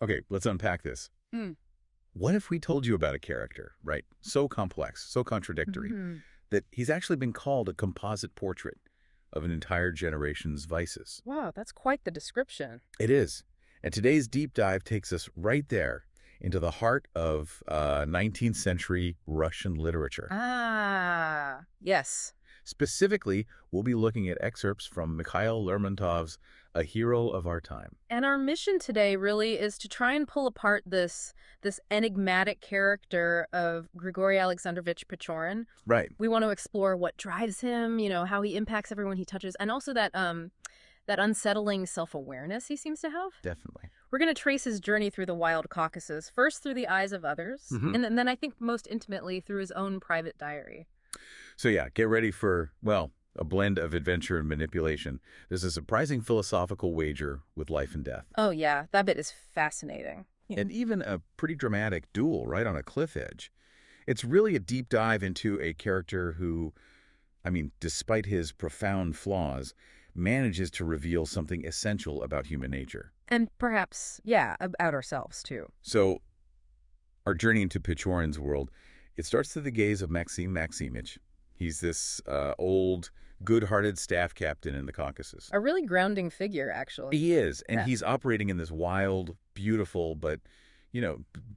Okay, let's unpack this. Mm. What if we told you about a character, right? So complex, so contradictory, that he's actually been called a composite portrait of an entire generation's vices? Wow, that's quite the description. It is. And today's deep dive takes us right there into the heart of 19th century Russian literature. Ah, yes. Specifically, we'll be looking at excerpts from Mikhail Lermontov's A Hero of Our Time. And our mission today really is to try and pull apart this enigmatic character of Grigory Alexandrovich Pechorin. Right. We want to explore what drives him, how he impacts everyone he touches, and also that unsettling self-awareness he seems to have. Definitely. We're going to trace his journey through the wild Caucasus, first through the eyes of others, and then I think most intimately through his own private diary. So yeah, get ready for, well, a blend of adventure and manipulation. There's a surprising philosophical wager with life and death. Oh yeah, that bit is fascinating. And even a pretty dramatic duel right on a cliff edge. It's really a deep dive into a character who, despite his profound flaws, manages to reveal something essential about human nature. And perhaps, about ourselves too. So our journey into Pechorin's world, it starts through the gaze of Maxim Maximych. He's this old, good-hearted staff captain in the Caucasus. A really grounding figure, actually. He is, and he's operating in this wild, beautiful, but,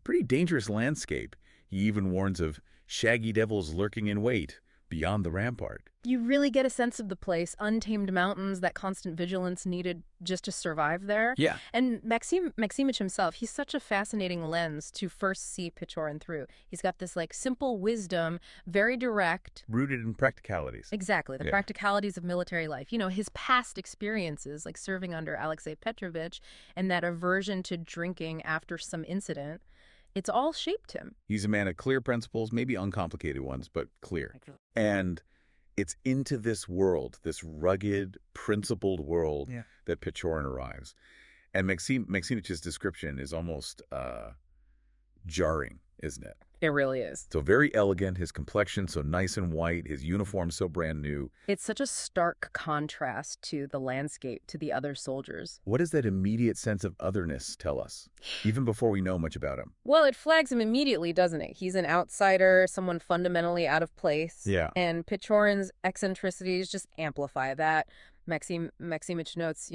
pretty dangerous landscape. He even warns of shaggy devils lurking in wait beyond the rampart. You really get a sense of the place, untamed mountains, that constant vigilance needed just to survive there. Yeah. And Maximych himself, he's such a fascinating lens to first see Pechorin through. He's got this simple wisdom, very direct. Rooted in practicalities. Exactly, the practicalities of military life. His past experiences, like serving under Alexei Petrovich, and that aversion to drinking after some incident. It's all shaped him. He's a man of clear principles, maybe uncomplicated ones, but clear. And it's into this world, this rugged, principled world, that Pechorin arrives. And Maximich's description is almost jarring, isn't it? It really is. So very elegant, his complexion so nice and white, his uniform so brand new. It's such a stark contrast to the landscape, to the other soldiers. What does that immediate sense of otherness tell us, even before we know much about him? Well, it flags him immediately, doesn't it? He's an outsider, someone fundamentally out of place. Yeah. And Pechorin's eccentricities just amplify that. Maximych notes,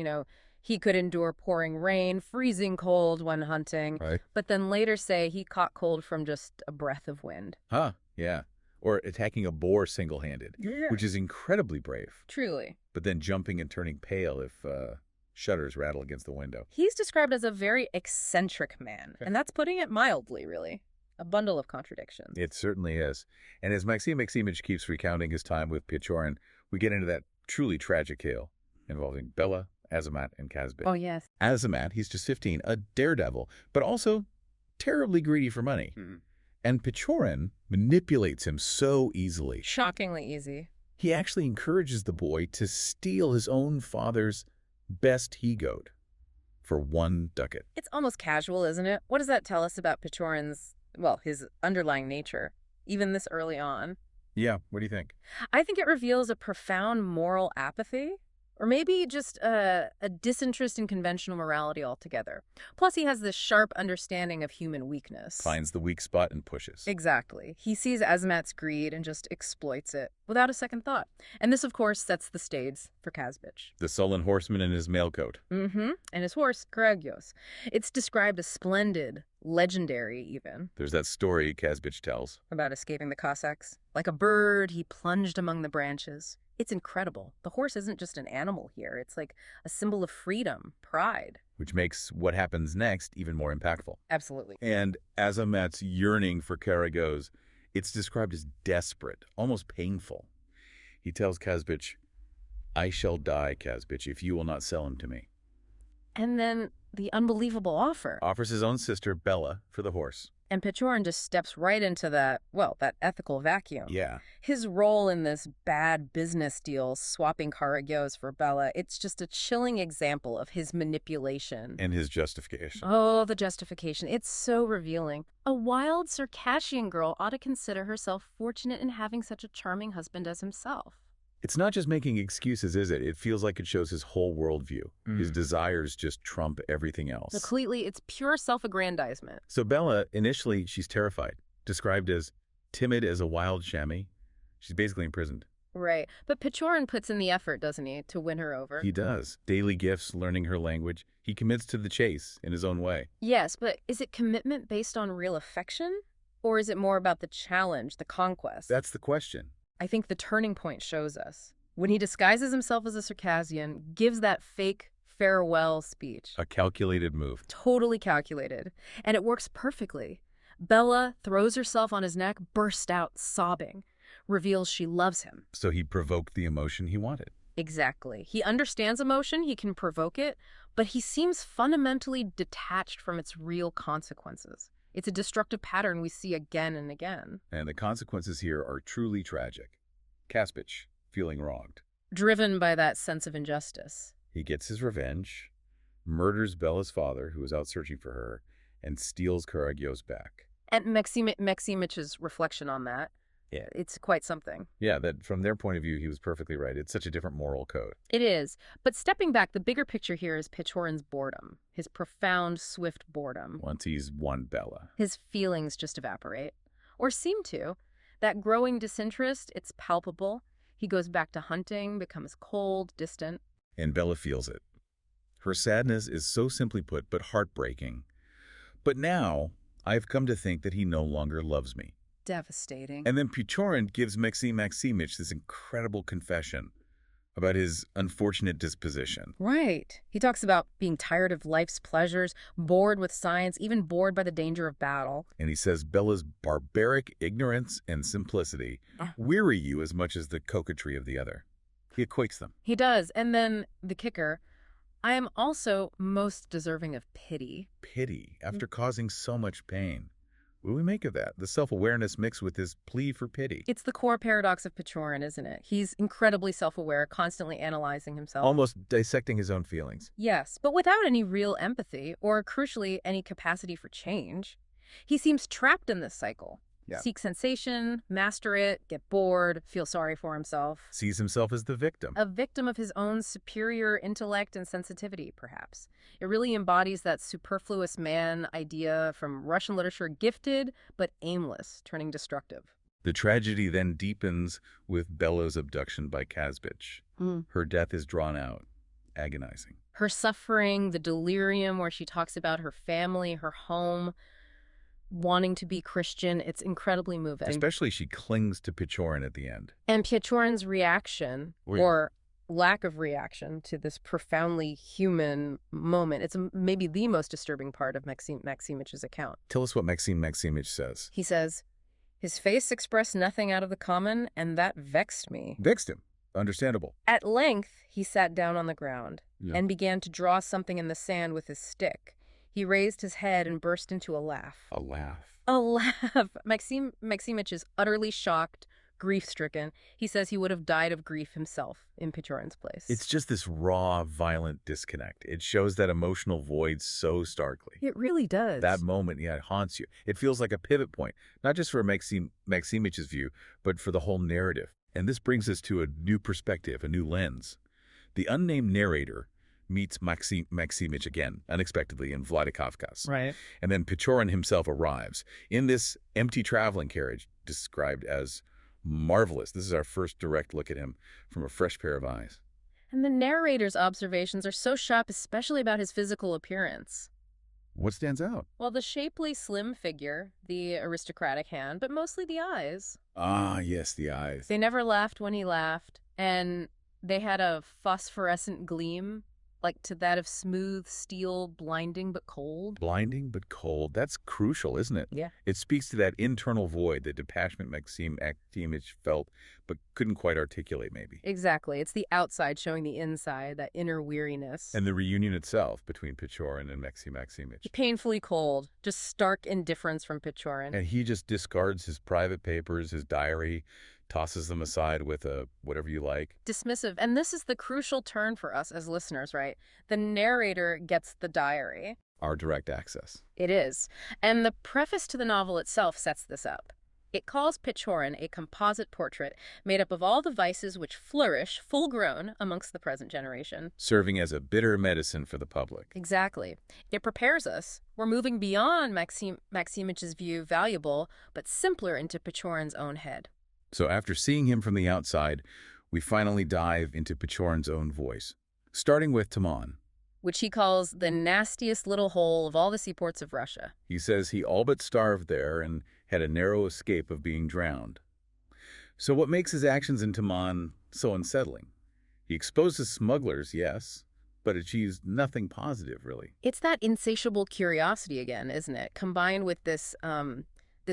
he could endure pouring rain, freezing cold when hunting, right, but then later say he caught cold from just a breath of wind. Huh, yeah. Or attacking a boar single-handed, which is incredibly brave. Truly. But then jumping and turning pale if shutters rattle against the window. He's described as a very eccentric man, and that's putting it mildly, really. A bundle of contradictions. It certainly is. And as Maxim Maximych keeps recounting his time with Pechorin, we get into that truly tragic tale involving Bela, Azamat, and Kazbich. Oh, yes. Azamat, he's just 15, a daredevil, but also terribly greedy for money. And Pechorin manipulates him so easily. Shockingly easy. He actually encourages the boy to steal his own father's best he-goat for 1 ducat. It's almost casual, isn't it? What does that tell us about Pechorin's, his underlying nature, even this early on? Yeah, what do you think? I think it reveals a profound moral apathy. Or maybe just a disinterest in conventional morality altogether. Plus, he has this sharp understanding of human weakness. Finds the weak spot and pushes. Exactly. He sees Azamat's greed and just exploits it without a second thought. And this, of course, sets the stage for Kazbich. The sullen horseman in his mailcoat. And his horse, Karagios. It's described as splendid, legendary even. There's that story Kazbich tells. About escaping the Cossacks. Like a bird, he plunged among the branches. It's incredible. The horse isn't just an animal here. It's like a symbol of freedom, pride. Which makes what happens next even more impactful. Absolutely. And Azamat's yearning for Karagios, it's described as desperate, almost painful. He tells Kazbich, "I shall die, Kazbich, if you will not sell him to me." And then the unbelievable offer. Offers his own sister, Bela, for the horse. And Pechorin just steps right into that ethical vacuum. Yeah. His role in this bad business deal, swapping Karagios for Bela, it's just a chilling example of his manipulation. And his justification. Oh, the justification. It's so revealing. A wild Circassian girl ought to consider herself fortunate in having such a charming husband as himself. It's not just making excuses, is it? It feels like it shows his whole worldview. His desires just trump everything else. Completely, it's pure self-aggrandizement. So Bela, initially, she's terrified, described as timid as a wild chamois. She's basically imprisoned. Right. But Pechorin puts in the effort, doesn't he, to win her over? He does. Daily gifts, learning her language. He commits to the chase in his own way. Yes, but is it commitment based on real affection? Or is it more about the challenge, the conquest? That's the question. I think the turning point shows us. When he disguises himself as a Circassian, gives that fake farewell speech. A calculated move. Totally calculated. And it works perfectly. Bela throws herself on his neck, bursts out sobbing, reveals she loves him. So he provoked the emotion he wanted. Exactly. He understands emotion, he can provoke it, but he seems fundamentally detached from its real consequences. It's a destructive pattern we see again and again. And the consequences here are truly tragic. Kazbich, feeling wronged. Driven by that sense of injustice. He gets his revenge, murders Bela's father, who was out searching for her, and steals Karagyo's back. And Maximich's reflection on that, Yeah. it's quite something. Yeah, that from their point of view, he was perfectly right. It's such a different moral code. It is. But stepping back, the bigger picture here is Pechorin's boredom. His profound, swift boredom. Once he's won Bela. His feelings just evaporate. Or seem to. That growing disinterest, it's palpable. He goes back to hunting, becomes cold, distant. And Bela feels it. Her sadness is so simply put, but heartbreaking. But now, I've come to think that he no longer loves me. Devastating. And then Pechorin gives Maxim Maximich this incredible confession about his unfortunate disposition. Right. He talks about being tired of life's pleasures, bored with science, even bored by the danger of battle. And he says Bela's barbaric ignorance and simplicity weary you as much as the coquetry of the other. He equates them. He does. And then the kicker, I am also most deserving of pity. Pity, after causing so much pain. What do we make of that? The self-awareness mixed with his plea for pity. It's the core paradox of Pechorin, isn't it? He's incredibly self-aware, constantly analyzing himself. Almost dissecting his own feelings. Yes, but without any real empathy, or crucially, any capacity for change. He seems trapped in this cycle. Yeah. Seek sensation, master it, get bored, feel sorry for himself. Sees himself as the victim. A victim of his own superior intellect and sensitivity, perhaps. It really embodies that superfluous man idea from Russian literature, gifted but aimless, turning destructive. The tragedy then deepens with Bela's abduction by Kazbich. Her death is drawn out, agonizing. Her suffering, the delirium where she talks about her family, her home, wanting to be Christian, it's incredibly moving. Especially she clings to Pechorin at the end. And Pechorin's reaction, or lack of reaction to this profoundly human moment, it's maybe the most disturbing part of Maxim Maximich's account. Tell us what Maxim Maximich says. He says, his face expressed nothing out of the common, and that vexed me. Vexed him. Understandable. At length, he sat down on the ground and began to draw something in the sand with his stick. He raised his head and burst into a laugh. A laugh. A laugh. Maximich is utterly shocked, grief-stricken. He says he would have died of grief himself in Pechorin's place. It's just this raw, violent disconnect. It shows that emotional void so starkly. It really does. That moment, it haunts you. It feels like a pivot point, not just for Maxim Maximich's view, but for the whole narrative. And this brings us to a new perspective, a new lens. The unnamed narrator meets Maxim Maximich again, unexpectedly, in Vladikavkaz. Right. And then Pechorin himself arrives in this empty traveling carriage, described as marvelous. This is our first direct look at him from a fresh pair of eyes. And the narrator's observations are so sharp, especially about his physical appearance. What stands out? Well, the shapely, slim figure, the aristocratic hand, but mostly the eyes. Ah, yes, the eyes. They never laughed when he laughed, and they had a phosphorescent gleam, like to that of smooth steel, blinding but cold. Blinding but cold. That's crucial, isn't it? Yeah. It speaks to that internal void, the detachment Maxim Maximich felt, but couldn't quite articulate, maybe. Exactly. It's the outside showing the inside, that inner weariness. And the reunion itself between Pechorin and Maxim Maximich. Painfully cold, just stark indifference from Pechorin. And he just discards his private papers, his diary, tosses them aside with a whatever you like. Dismissive. And this is the crucial turn for us as listeners, right? The narrator gets the diary. Our direct access. It is. And the preface to the novel itself sets this up. It calls Pechorin a composite portrait made up of all the vices which flourish, full-grown, amongst the present generation. Serving as a bitter medicine for the public. Exactly. It prepares us. We're moving beyond Maximich's view, valuable, but simpler, into Pechorin's own head. So after seeing him from the outside, we finally dive into Pechorin's own voice, starting with Taman, which he calls the nastiest little hole of all the seaports of Russia. He says he all but starved there and had a narrow escape of being drowned. So what makes his actions in Taman so unsettling? He exposes smugglers, yes, but achieves nothing positive, really. It's that insatiable curiosity again, isn't it? Combined with this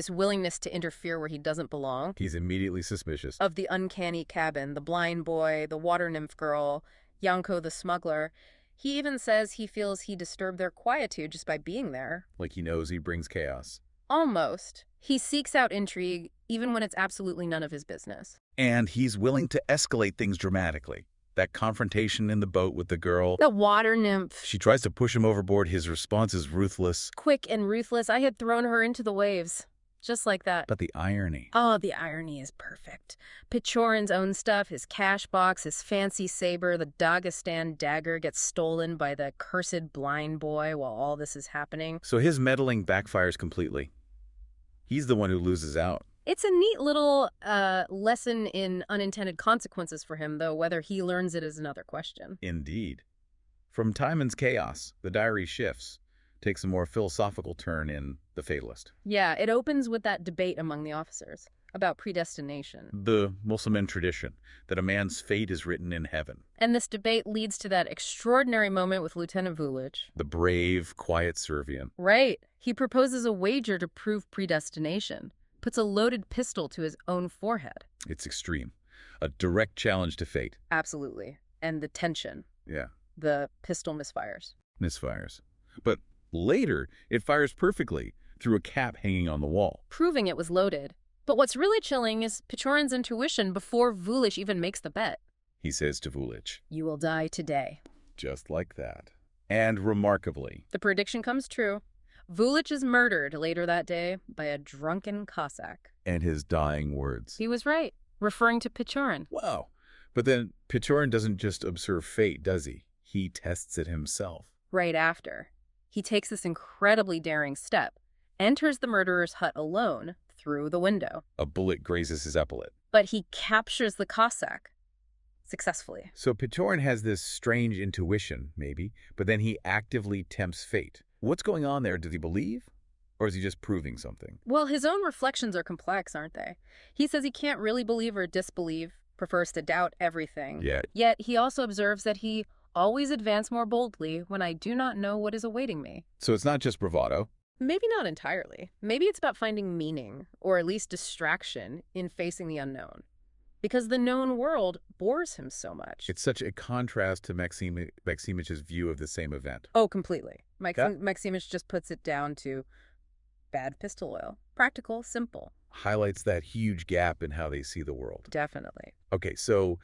willingness to interfere where he doesn't belong. He's immediately suspicious. Of the uncanny cabin, the blind boy, the water nymph girl, Yanko the smuggler. He even says he feels he disturbed their quietude just by being there. Like he knows he brings chaos. Almost. He seeks out intrigue, even when it's absolutely none of his business. And he's willing to escalate things dramatically. That confrontation in the boat with the girl. The water nymph. She tries to push him overboard. His response is ruthless. Quick and ruthless. I had thrown her into the waves. Just like that. But the irony. Oh, the irony is perfect. Pechorin's own stuff, his cash box, his fancy saber, the Dagestan dagger gets stolen by the cursed blind boy while all this is happening. So his meddling backfires completely. He's the one who loses out. It's a neat little lesson in unintended consequences for him, though whether he learns it is another question. Indeed. From Timon's chaos, the diary shifts, takes a more philosophical turn in The Fatalist. Yeah, it opens with that debate among the officers about predestination. The Muslim tradition that a man's fate is written in heaven. And this debate leads to that extraordinary moment with Lieutenant Vulich. The brave, quiet Servian. Right. He proposes a wager to prove predestination, puts a loaded pistol to his own forehead. It's extreme. A direct challenge to fate. Absolutely. And the tension. Yeah. The pistol misfires. Misfires. But later, it fires perfectly through a cap hanging on the wall. Proving it was loaded. But what's really chilling is Pechorin's intuition before Vulich even makes the bet. He says to Vulich, "You will die today." Just like that. And remarkably, the prediction comes true. Vulich is murdered later that day by a drunken Cossack. And his dying words. He was right, referring to Pechorin. Wow. But then Pechorin doesn't just observe fate, does he? He tests it himself. Right after. He takes this incredibly daring step, enters the murderer's hut alone through the window. A bullet grazes his epaulette. But he captures the Cossack successfully. So Pechorin has this strange intuition, maybe, but then he actively tempts fate. What's going on there? Does he believe? Or is he just proving something? Well, his own reflections are complex, aren't they? He says he can't really believe or disbelieve, prefers to doubt everything. Yet he also observes that he always advance more boldly when I do not know what is awaiting me. So it's not just bravado? Maybe not entirely. Maybe it's about finding meaning, or at least distraction, in facing the unknown. Because the known world bores him so much. It's such a contrast to Maximich's view of the same event. Oh, completely. Maximich just puts it down to bad pistol oil. Practical, simple. Highlights that huge gap in how they see the world. Definitely. Okay, so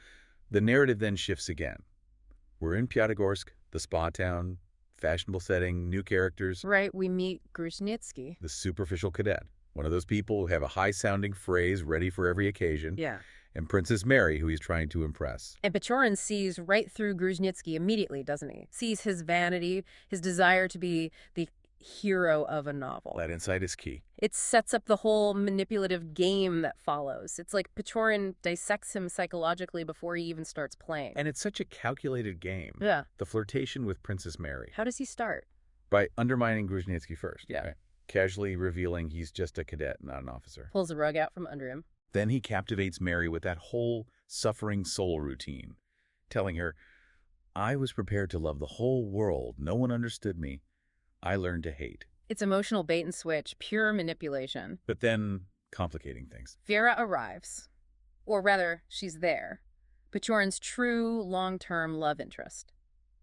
the narrative then shifts again. We're in Pyatigorsk, the spa town, fashionable setting, new characters. Right, we meet Grushnitski. The superficial cadet. One of those people who have a high-sounding phrase ready for every occasion. Yeah. And Princess Mary, who he's trying to impress. And Pechorin sees right through Grushnitski immediately, doesn't he? Sees his vanity, his desire to be the hero of a novel. That insight is key. It sets up the whole manipulative game that follows. It's like Pechorin dissects him psychologically before he even starts playing. And it's such a calculated game. Yeah. The flirtation with Princess Mary. How does he start? By undermining Grushnitski first. Yeah. Right? Casually revealing he's just a cadet, not an officer. Pulls the rug out from under him. Then he captivates Mary with that whole suffering soul routine, telling her, I was prepared to love the whole world. No one understood me. I learned to hate. It's emotional bait and switch, pure manipulation. But then complicating things. Vera arrives. Or rather, she's there. Pechorin's true, long-term love interest.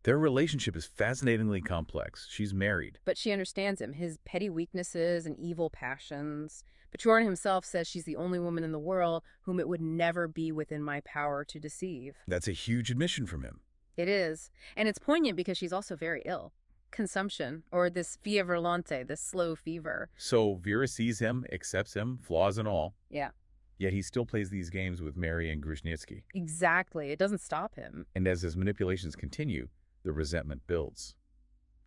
Their relationship is fascinatingly complex. She's married. But she understands him, his petty weaknesses and evil passions. Pechorin himself says she's the only woman in the world whom it would never be within my power to deceive. That's a huge admission from him. It is. And it's poignant because she's also very ill. consumption, or this via volante, this slow fever. So Vera sees him, accepts him, flaws and all. Yeah. Yet he still plays these games with Mary and Grushnitski. Exactly. It doesn't stop him. And as his manipulations continue, the resentment builds.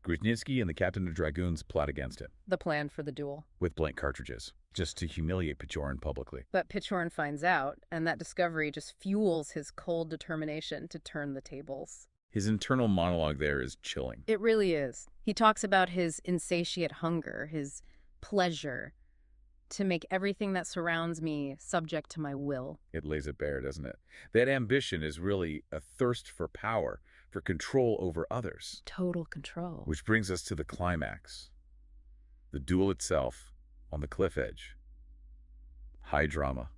Grushnitski and the captain of dragoons plot against him. The plan for the duel. With blank cartridges, just to humiliate Pechorin publicly. But Pechorin finds out, and that discovery just fuels his cold determination to turn the tables. His internal monologue there is chilling. It really is. He talks about his insatiate hunger, his pleasure, to make everything that surrounds me subject to my will. It lays it bare, doesn't it? That ambition is really a thirst for power, for control over others. Total control. Which brings us to the climax. The duel itself, on the cliff edge. High drama.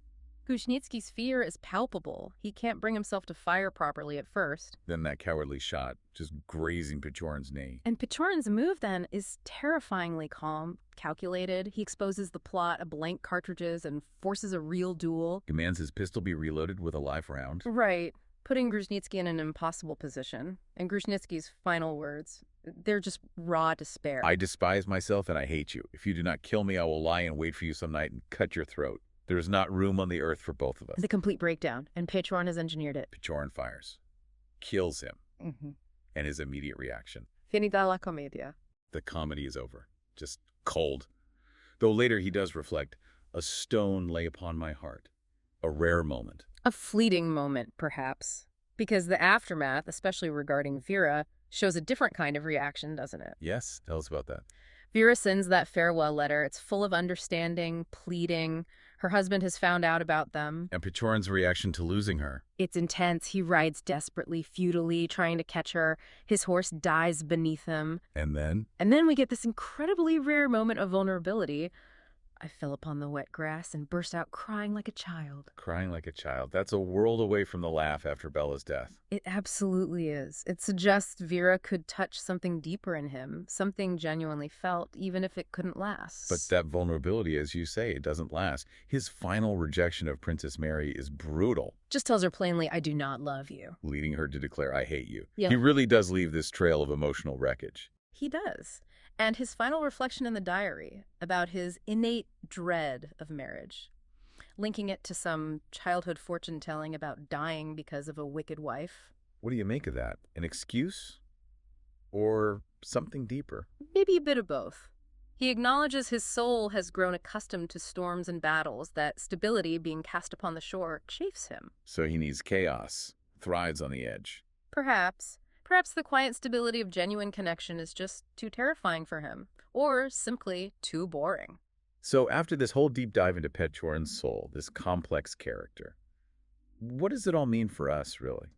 Grushnitski's fear is palpable. He can't bring himself to fire properly at first. Then that cowardly shot, just grazing Pechorin's knee. And Pechorin's move then is terrifyingly calm, calculated. He exposes the plot of blank cartridges and forces a real duel. Commands his pistol be reloaded with a live round. Right. Putting Grushnitski in an impossible position. And Grushnitski's final words, they're just raw despair. I despise myself and I hate you. If you do not kill me, I will lie in wait for you some night and cut your throat. There is not room on the earth for both of us. The complete breakdown, and Pechorin has engineered it. Pechorin fires. Kills him. And his immediate reaction. Finita la commedia. The comedy is over. Just cold. Though later he does reflect, a stone lay upon my heart. A rare moment. A fleeting moment, perhaps. Because the aftermath, especially regarding Vera, shows a different kind of reaction, doesn't it? Yes, tell us about that. Vera sends that farewell letter. It's full of understanding, pleading. Her husband has found out about them. And Pechorin's reaction to losing her. It's intense. He rides desperately, futilely, trying to catch her. His horse dies beneath him. And then? And then we get this incredibly rare moment of vulnerability. I fell upon the wet grass and burst out crying like a child. Crying like a child. That's a world away from the laugh after Bela's death. It absolutely is. It suggests Vera could touch something deeper in him, something genuinely felt, even if it couldn't last. But that vulnerability, as you say, it doesn't last. His final rejection of Princess Mary is brutal. Just tells her plainly, I do not love you. Leading her to declare, I hate you. Yeah. He really does leave this trail of emotional wreckage. He does. And his final reflection in the diary about his innate dread of marriage, linking it to some childhood fortune-telling about dying because of a wicked wife. What do you make of that? An excuse? Or something deeper? Maybe a bit of both. He acknowledges his soul has grown accustomed to storms and battles, that stability being cast upon the shore chafes him. So he needs chaos, thrives on the edge. Perhaps. Perhaps the quiet stability of genuine connection is just too terrifying for him, or simply too boring. So after this whole deep dive into Pechorin's soul, this complex character, what does it all mean for us, really?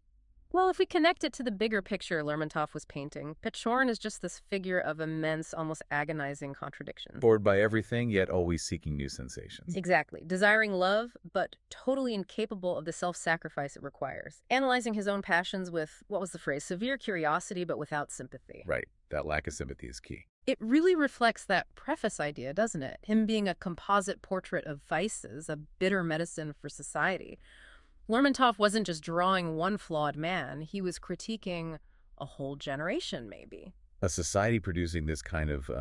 Well, if we connect it to the bigger picture Lermontov was painting, Pechorin is just this figure of immense, almost agonizing contradiction. Bored by everything, yet always seeking new sensations. Exactly. Desiring love, but totally incapable of the self-sacrifice it requires. Analyzing his own passions with, what was the phrase, severe curiosity, but without sympathy. Right. That lack of sympathy is key. It really reflects that preface idea, doesn't it? Him being a composite portrait of vices, a bitter medicine for society. Lermontov wasn't just drawing one flawed man. He was critiquing a whole generation, maybe. A society producing this kind of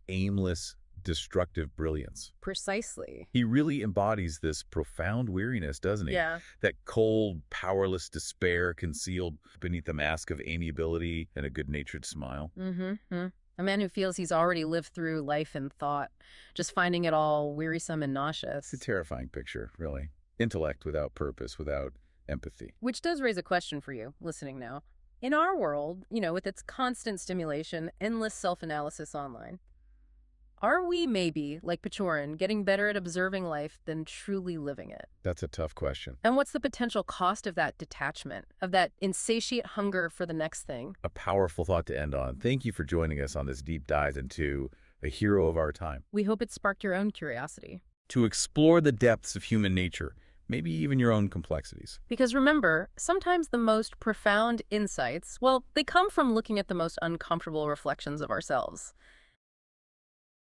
aimless, destructive brilliance. Precisely. He really embodies this profound weariness, doesn't he? Yeah. That cold, powerless despair concealed beneath the mask of amiability and a good-natured smile. A man who feels he's already lived through life and thought, just finding it all wearisome and nauseous. It's a terrifying picture, really. Intellect without purpose, without empathy. Which does raise a question for you, listening now. In our world, with its constant stimulation, endless self-analysis online, are we maybe, like Pechorin, getting better at observing life than truly living it? That's a tough question. And what's the potential cost of that detachment, of that insatiate hunger for the next thing? A powerful thought to end on. Thank you for joining us on this deep dive into a hero of our time. We hope it sparked your own curiosity. To explore the depths of human nature, maybe even your own complexities. Because remember, sometimes the most profound insights, well, they come from looking at the most uncomfortable reflections of ourselves.